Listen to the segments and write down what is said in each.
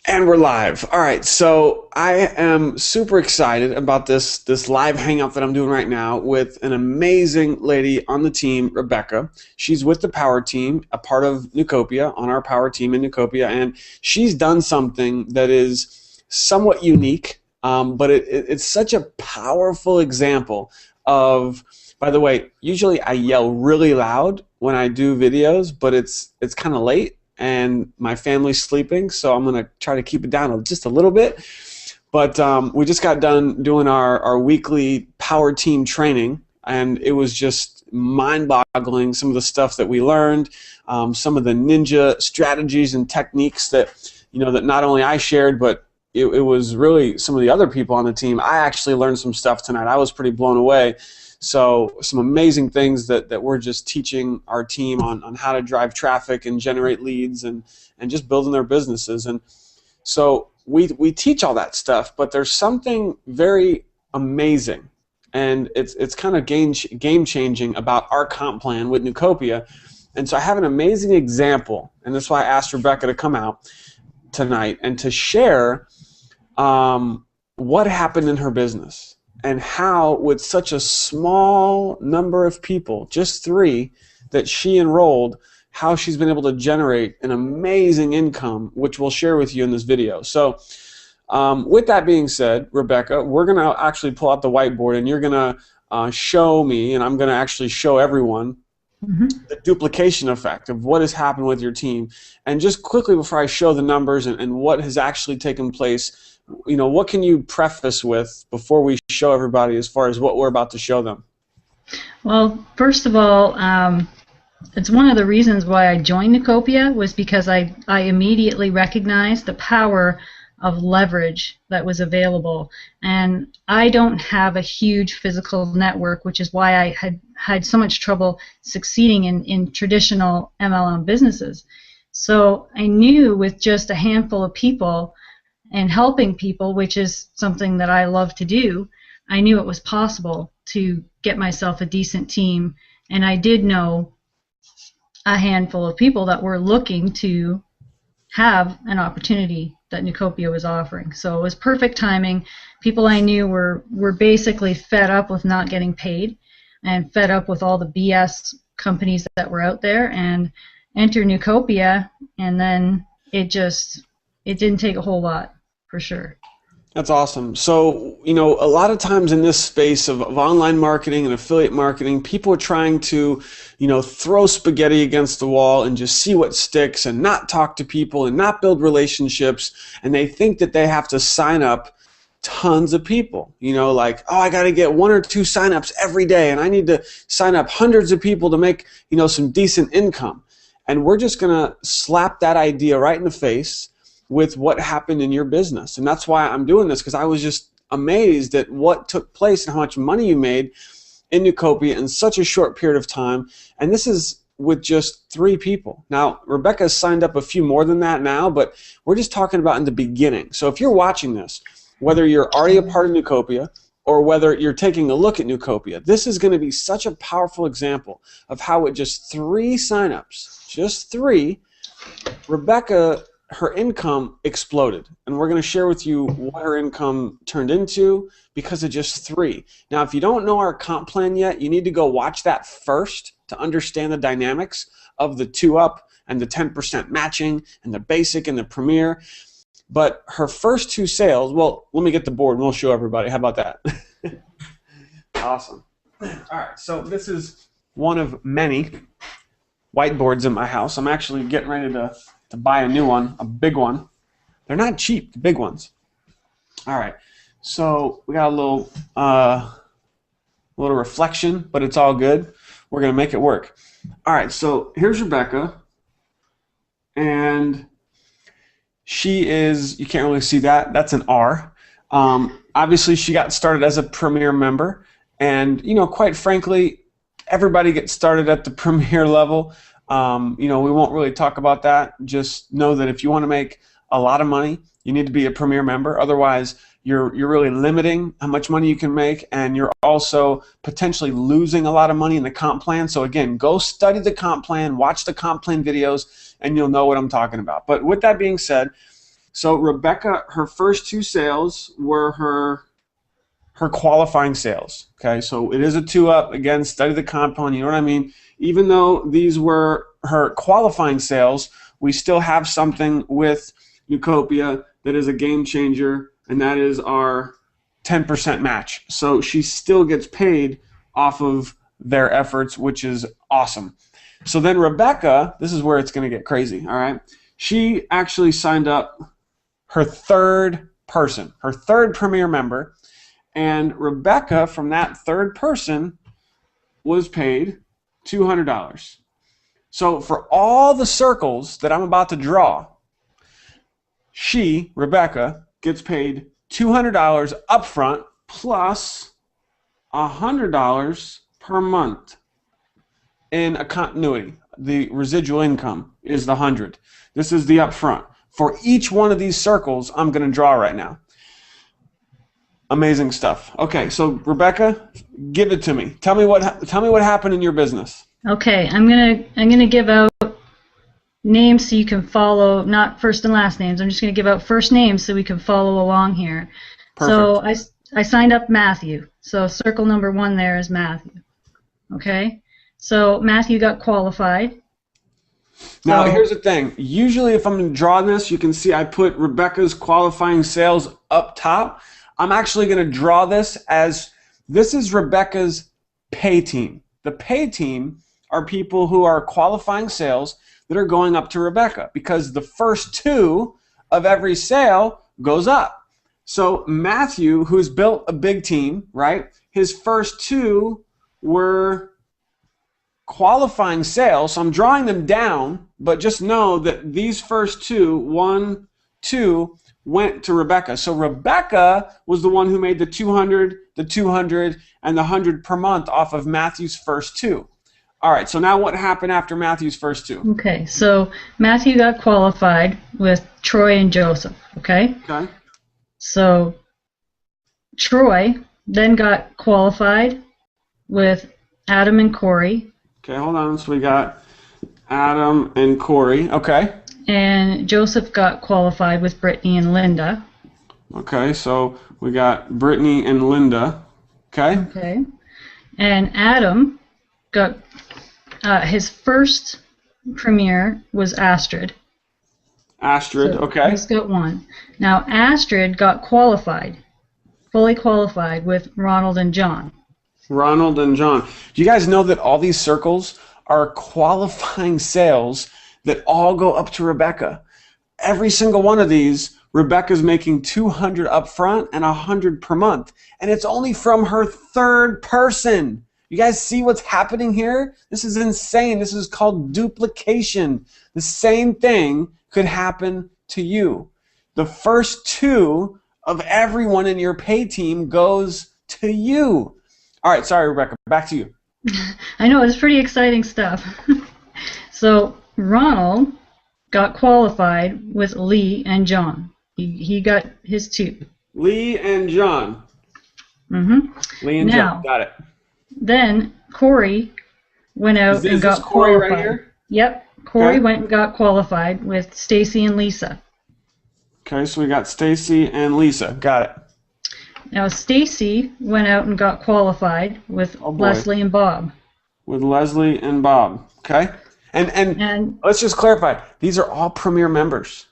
And we're live. All right, so I am super excited about this live hangout that I'm doing right now with an amazing lady on the team, Rebecca. She's with the Power Team, a part of Nucopia, on our Power Team in Nucopia, and she's done something that is somewhat unique, but it's such a powerful example of. By the way, usually I yell really loud when I do videos, but it's kind of late and my family's sleeping, so I'm going to try to keep it down just a little bit. But we just got done doing our weekly Power Team training, and it was just mind-boggling, some of the stuff that we learned, some of the ninja strategies and techniques that not only I shared, but it was really some of the other people on the team. I actually learned some stuff tonight. I was pretty blown away. So some amazing things that we're just teaching our team on how to drive traffic and generate leads and just building their businesses. And so we teach all that stuff, but there's something very amazing, and it's kind of game changing about our comp plan with Nucopia. And so I have an amazing example, and that's why I asked Rebecca to come out tonight and to share what happened in her business. And how, with such a small number of people, just 3, that she enrolled, how she's been able to generate an amazing income, which we'll share with you in this video. So with that being said, Rebecca, we're going to actually pull out the whiteboard, and you're going to show me, and I'm going to actually show everyone the duplication effect of what has happened with your team. And just quickly before I show the numbers and what has actually taken place, what can you preface with before we show everybody as far as what we're about to show them? Well, first of all, it's one of the reasons why I joined Nucopia was because I immediately recognized the power of leverage that was available. And I don't have a huge physical network, which is why I had so much trouble succeeding in traditional MLM businesses. So I knew with just a handful of people and helping people, which is something that I love to do, I knew it was possible to get myself a decent team. And I did know a handful of people that were looking to have an opportunity that Nucopia was offering. So it was perfect timing. People I knew were basically fed up with not getting paid and fed up with all the BS companies that were out there, and enter Nucopia, and then it didn't take a whole lot. For sure. That's awesome. So, a lot of times in this space of online marketing and affiliate marketing, people are trying to, throw spaghetti against the wall and just see what sticks and not talk to people and not build relationships. And they think that they have to sign up tons of people, like, oh, I got to get 1 or 2 signups every day, and I need to sign up hundreds of people to make, some decent income. And we're just going to slap that idea right in the face with what happened in your business. And that's why I'm doing this, because I was just amazed at what took place and how much money you made in Nucopia in such a short period of time. And this is with just 3 people. Now, Rebecca's signed up a few more than that now, but we're just talking about in the beginning. So if you're watching this, whether you're already a part of Nucopia or whether you're taking a look at Nucopia, this is going to be such a powerful example of how with just 3 signups, just 3, Rebecca, her income exploded, and we're going to share with you what her income turned into because of just 3. Now, if you don't know our comp plan yet, you need to go watch that first to understand the dynamics of the 2-up and the 10% matching and the basic and the premier. But her first 2 sales, well, let me get the board and we'll show everybody. How about that? Awesome. All right, so this is one of many whiteboards in my house. I'm actually getting ready to buy a new one, a big one. They're not cheap, the big ones. All right, so we got a little reflection, but it's all good. We're gonna make it work. All right, so here's Rebecca, and she is, you can't really see that, that's an R. Obviously she got started as a premier member, and quite frankly, everybody gets started at the premier level. We won't really talk about that. Just know that if you want to make a lot of money, you need to be a premier member. Otherwise, you're really limiting how much money you can make, and you're also potentially losing a lot of money in the comp plan. So again, go study the comp plan, watch the comp plan videos, and you'll know what I'm talking about. But with that being said, So Rebecca, her first 2 sales were her qualifying sales. Okay, so it is a 2-up. Again, study the compound, you know what I mean? Even though these were her qualifying sales, we still have something with Nucopia that is a game changer, and that is our 10% match. So she still gets paid off of their efforts, which is awesome. So then Rebecca, this is where it's going to get crazy, all right? She actually signed up her 3rd person, her 3rd Premier member, and Rebecca, from that 3rd person, was paid $200. So for all the circles that I'm about to draw, she, Rebecca, gets paid $200 upfront plus $100 per month in a continuity. The residual income is the 100. This is the upfront. For each one of these circles, I'm going to draw right now. Amazing stuff. Okay, so Rebecca, give it to me. Tell me what happened in your business. Okay, I'm gonna give out names so you can follow, not first and last names. I'm just gonna give out first names so we can follow along here. Perfect. So I signed up Matthew. So circle number 1 there is Matthew. Okay, so Matthew got qualified. Now, here's the thing. Usually if I'm going to draw this, you can see I put Rebecca's qualifying sales up top. I'm actually going to draw this as this is Rebecca's pay team. The pay team are people who are qualifying sales that are going up to Rebecca because the first 2 of every sale goes up. So Matthew, who's built a big team, right? His first 2 were qualifying sales. So I'm drawing them down, but just know that these first 2, 1, 2, went to Rebecca. So Rebecca was the one who made the 200, the 200, and the 100 per month off of Matthew's first 2. All right, so now what happened after Matthew's first 2? Okay, so Matthew got qualified with Troy and Joseph, okay? Okay. So Troy then got qualified with Adam and Corey. Okay, hold on. So we got Adam and Corey. Okay. And Joseph got qualified with Brittany and Linda. Okay, so we got Brittany and Linda. Okay. Okay. And Adam got his first premiere was Astrid. Astrid, So okay. he's got 1. Now Astrid got qualified, fully qualified with Ronald and John. Ronald and John. Do you guys know that all these circles are qualifying sales that all go up to Rebecca? Every single one of these, Rebecca's making 200 up front and 100 per month. And it's only from her 3rd person. You guys see what's happening here? This is insane. This is called duplication. The same thing could happen to you. The first 2 of everyone in your pay team goes to you. All right, sorry, Rebecca, back to you. I know, it's pretty exciting stuff. So Ronald got qualified with Lee and John. He got his 2. Lee and John. Mm-hmm. Lee and Now, John, got it. Then Corey went out and got Corey qualified. right here? Yep, Corey Okay. went and got qualified with Stacy and Lisa. Okay, so we got Stacy and Lisa. Got it. Now Stacy went out and got qualified with Oh, boy. Leslie and Bob. With Leslie and Bob. Okay? And let's just clarify. These are all Premier members.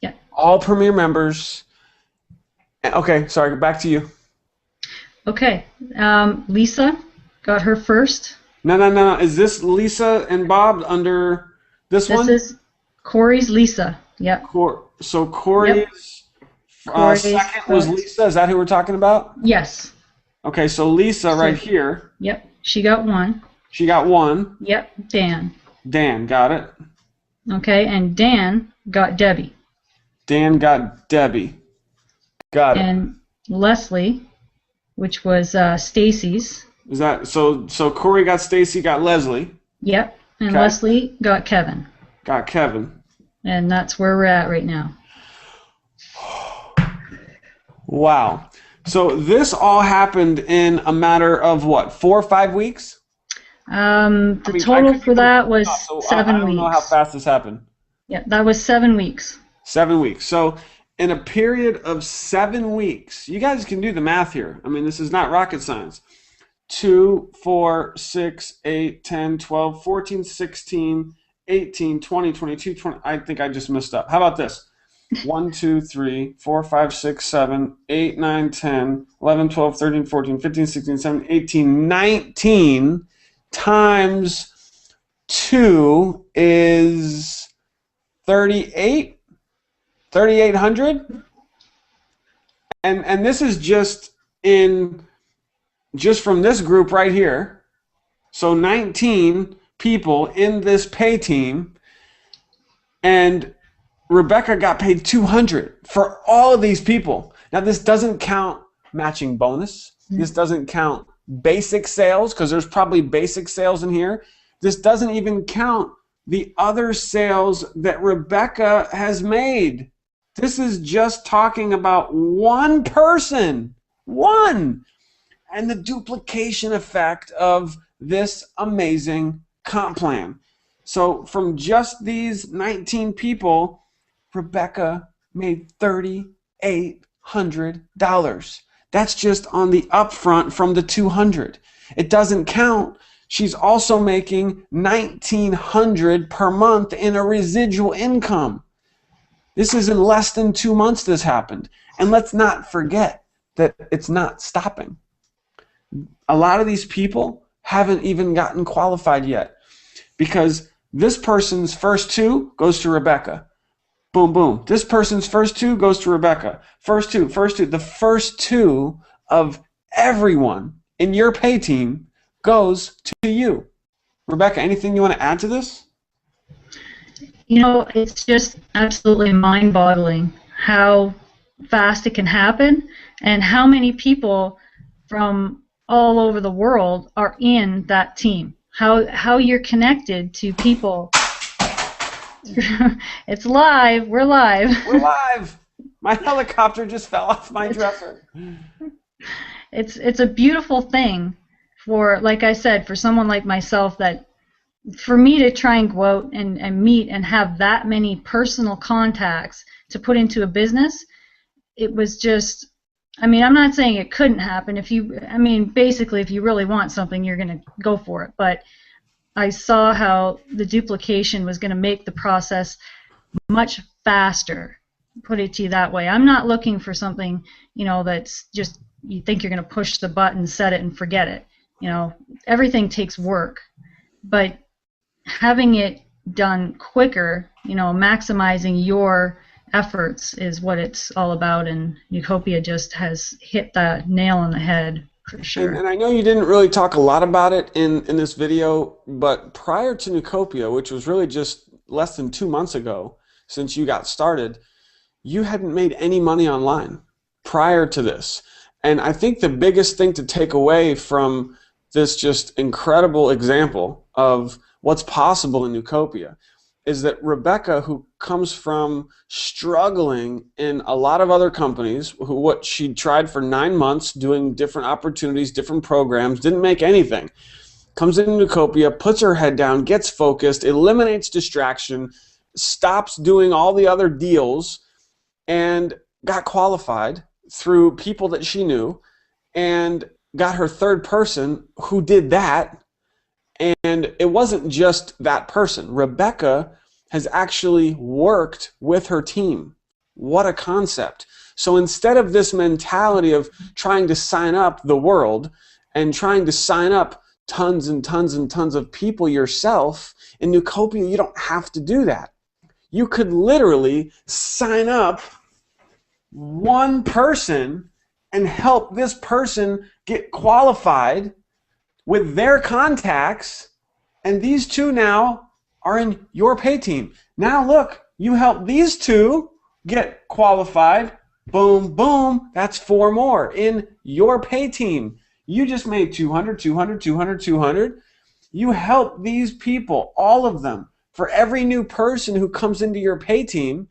Yeah. All Premier members. Okay, sorry, back to you. Okay, Lisa got her first. No. Is this Lisa and Bob under this one? This is Corey's Lisa. Yep. So Corey's, Corey's second was Lisa. Is that who we're talking about? Yes. Okay, so Lisa right here. Yep. She got 1. She got 1. Yep. Dan. Dan, got it. Okay, and Dan got Debbie. Dan got Debbie. Got it. And Leslie, which was Stacy's. Is that so? So Corey got Stacy, got Leslie. Yep. And Okay. Leslie got Kevin. Got Kevin. And that's where we're at right now. Wow. So this all happened in a matter of what, 4 or 5 weeks? The total for that was 7 I don't weeks. know how fast this happened. Yeah, that was 7 weeks. 7 weeks. So in a period of 7 weeks, you guys can do the math here. I mean, this is not rocket science. 2, 4, 6, 8, 10, 12, 14, 16, 18, 20, 22, 20. I think I just messed up. How about this? 1, 2, 3, 4, 5, 6, 7, 8, 9, 10, 11, 12, 13, 14, 15, 16, 17, 18, 19 times 2 is 38, 3,800. And this is just from this group right here. So 19 people in this pay team, and Rebecca got paid 200 for all of these people. Now this doesn't count matching bonus. This doesn't count basic sales, because there's probably basic sales in here. This doesn't even count the other sales that Rebecca has made. This is just talking about one person, one, and the duplication effect of this amazing comp plan. So from just these 19 people, Rebecca made $3,800. That's just on the upfront from the 200. It doesn't count. She's also making $1,900 per month in a residual income. This is in less than 2 months this happened. And let's not forget that it's not stopping. A lot of these people haven't even gotten qualified yet, because this person's first 2 goes to Rebecca. Boom, boom. This person's first 2 goes to Rebecca. First two. The first 2 of everyone in your pay team goes to you. Rebecca, anything you want to add to this? You know, it's just absolutely mind-boggling how fast it can happen, and how many people from all over the world are in that team. How you're connected to people. It's live. We're live. We're live. My helicopter just fell off my dresser. It's a beautiful thing for, like I said, for someone like myself, that for me to try and go out and meet and have that many personal contacts to put into a business, it was just, I mean, I'm not saying it couldn't happen. Basically, if you really want something, you're going to go for it. But I saw how the duplication was going to make the process much faster, put it to you that way. I'm not looking for something, that's just, you think you're going to push the button, set it, and forget it. Everything takes work. But having it done quicker, maximizing your efforts is what it's all about, and Utopia just has hit that nail on the head for sure. And I know you didn't really talk a lot about it in this video, but prior to Nucopia, which was really just less than 2 months ago since you got started, you hadn't made any money online prior to this. And I think the biggest thing to take away from this just incredible example of what's possible in Nucopia is that Rebecca, who comes from struggling in a lot of other companies, what she tried for 9 months doing different opportunities, different programs, didn't make anything, comes into Nucopia, puts her head down, gets focused, eliminates distraction, stops doing all the other deals, and got qualified through people that she knew, and got her third person who did that. And it wasn't just that person. Rebecca has actually worked with her team. What a concept. So instead of this mentality of trying to sign up the world and trying to sign up tons and tons and tons of people yourself, in Nucopia you don't have to do that. You could literally sign up one person and help this person get qualified with their contacts, and these 2 now are in your pay team. Now look, you help these 2 get qualified, boom, boom, that's 4 more in your pay team. You just made 200, 200, 200, 200. You help these people, all of them. For every new person who comes into your pay team,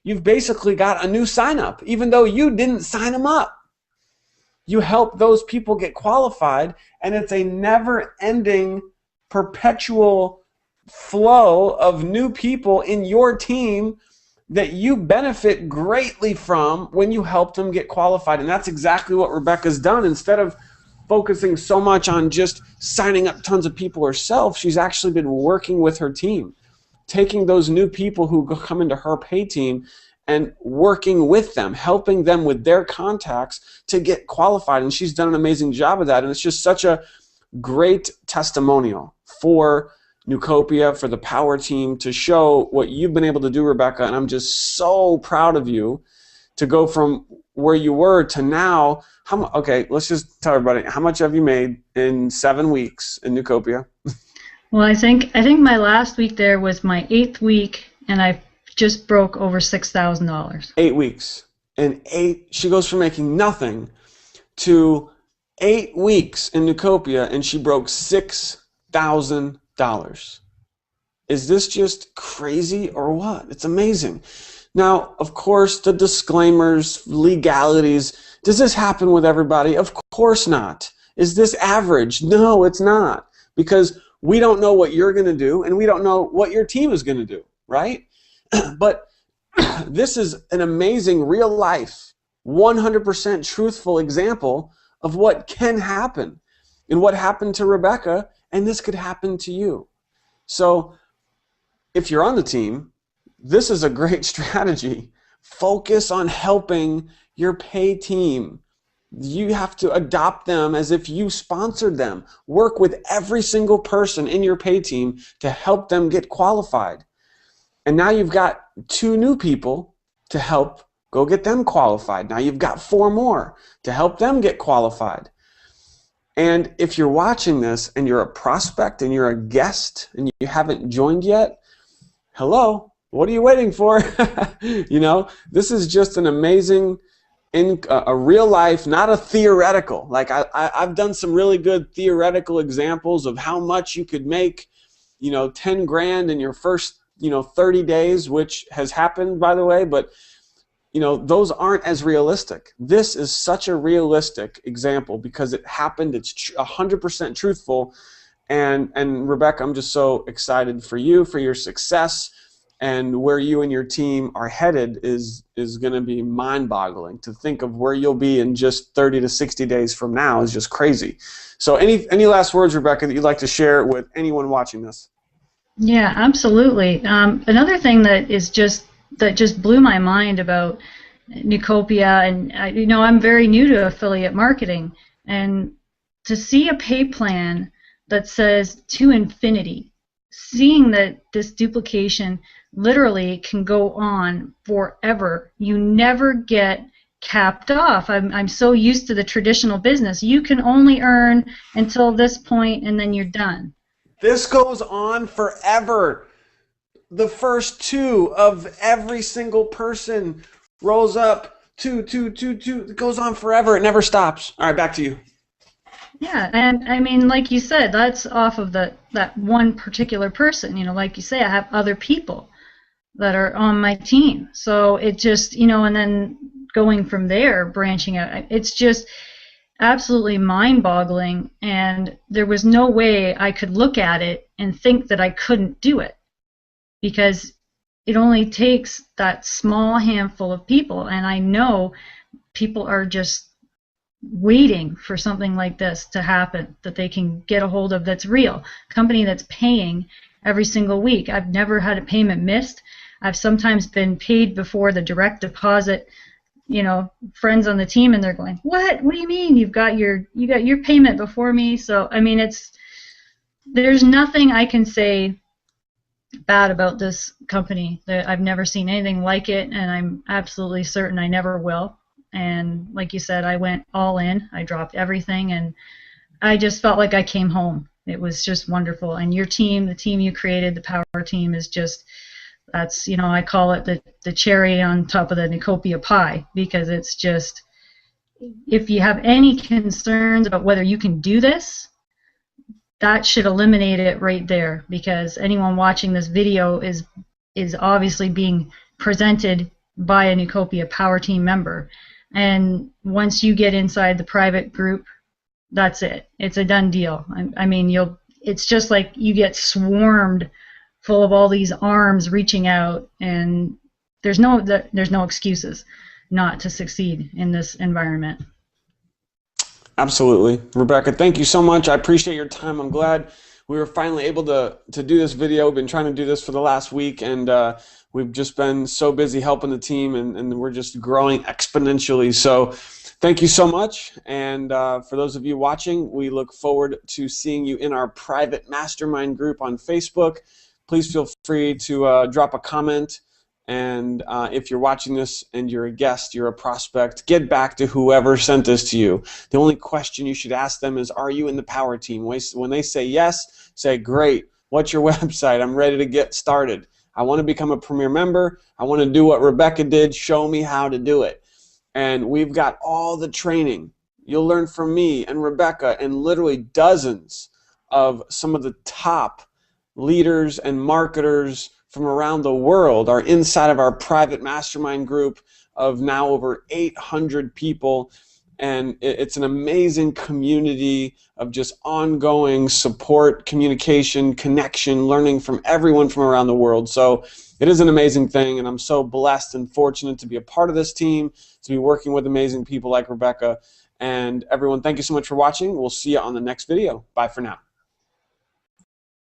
you've basically got a new sign up, even though you didn't sign them up. You help those people get qualified, and it's a never-ending, perpetual flow of new people in your team that you benefit greatly from when you help them get qualified. And that's exactly what Rebecca's done. Instead of focusing so much on just signing up tons of people herself, she's actually been working with her team, taking those new people who come into her pay team and working with them, helping them with their contacts to get qualified. And she's done an amazing job of that. And it's just such a great testimonial for Newcopia, for the Power team, to show what you've been able to do, Rebecca. And I'm just so proud of you to go from where you were to now. Okay, let's just tell everybody, how much have you made in 7 weeks in Newcopia? Well, I think my last week there was my 8th week, and I just broke over $6,000. 8 weeks. And she goes from making nothing to 8 weeks in Newcopia, and she broke $6,000. Is this just crazy or what? It's amazing. Now, of course, the disclaimers, legalities. Does this happen with everybody? Of course not. Is this average? No, it's not. Because we don't know what you're going to do, and we don't know what your team is going to do, right? But this is an amazing, real life, 100% truthful example of what can happen and what happened to Rebecca, and this could happen to you. So if you're on the team, this is a great strategy. Focus on helping your pay team. You have to adopt them as if you sponsored them. Work with every single person in your pay team to help them get qualified. And now you've got 2 new people to help go get them qualified. Now you've got 4 more to help them get qualified. And if you're watching this and you're a prospect and you're a guest and you haven't joined yet, hello, what are you waiting for? You know, this is just an amazing, a real life, not a theoretical. Like I've done some really good theoretical examples of how much you could make, 10 grand in your first, 30 days, which has happened, by the way, but those aren't as realistic. This is such a realistic example because it happened. It's 100% truthful. And Rebecca, I'm just so excited for you, for your success, and where you and your team are headed is going to be mind-boggling. To think of where you'll be in just 30 to 60 days from now is just crazy. So any last words, Rebecca, that you'd like to share with anyone watching this? Yeah, absolutely. Another thing that just blew my mind about Newcopia, and I'm very new to affiliate marketing, and to see a pay plan that says to infinity, seeing that this duplication literally can go on forever. You never get capped off. I'm so used to the traditional business. You can only earn until this point, and then you're done. This goes on forever. The first 2 of every single person rolls up 2, 2, 2, 2. It goes on forever. It never stops. All right, back to you. Yeah, and I mean, like you said, that's off of that one particular person. Like you say, I have other people that are on my team. So it just, and then going from there, branching out, it's just absolutely mind-boggling, and there was no way I could look at it and think that I couldn't do it, because it only takes that small handful of people, and I know people are just waiting for something like this to happen, that they can get a hold of, that's real, company that's paying every single week. I've never had a payment missed. I've sometimes been paid before the direct deposit, friends on the team, and they're going, what do you mean you got your payment before me? So I mean, there's nothing I can say bad about this company. I've never seen anything like it, and I'm absolutely certain I never will. And like you said, I went all in. I dropped everything, and I just felt like I came home. It was just wonderful. And your team, the team you created, the Power team, is just, that's, I call it the cherry on top of the Newcopia pie, because it's just, if you have any concerns about whether you can do this, that should eliminate it right there, because anyone watching this video is obviously being presented by a Newcopia Power Team member. And once you get inside the private group, that's it. It's a done deal. I mean, it's just like you get swarmed full of all these arms reaching out, and there's no excuses not to succeed in this environment. Absolutely. Rebecca, thank you so much. I appreciate your time. I'm glad we were finally able to do this video. We've been trying to do this for the last week, and we've just been so busy helping the team, and we're just growing exponentially. So thank you so much. And for those of you watching, we look forward to seeing you in our private mastermind group on Facebook. Please feel free to drop a comment. And if you're watching this and you're a guest, you're a prospect, get back to whoever sent this to you. The only question you should ask them is, are you in the power team? When they say yes, say, great. What's your website? I'm ready to get started. I want to become a premier member. I want to do what Rebecca did. Show me how to do it. And we've got all the training. You'll learn from me and Rebecca and literally dozens of some of the top leaders and marketers from around the world are inside of our private mastermind group of now over 800 people. And it's an amazing community of just ongoing support, communication, connection, learning from everyone from around the world. So it is an amazing thing, and I'm so blessed and fortunate to be a part of this team, to be working with amazing people like Rebecca. And everyone, thank you so much for watching. We'll see you on the next video. Bye for now.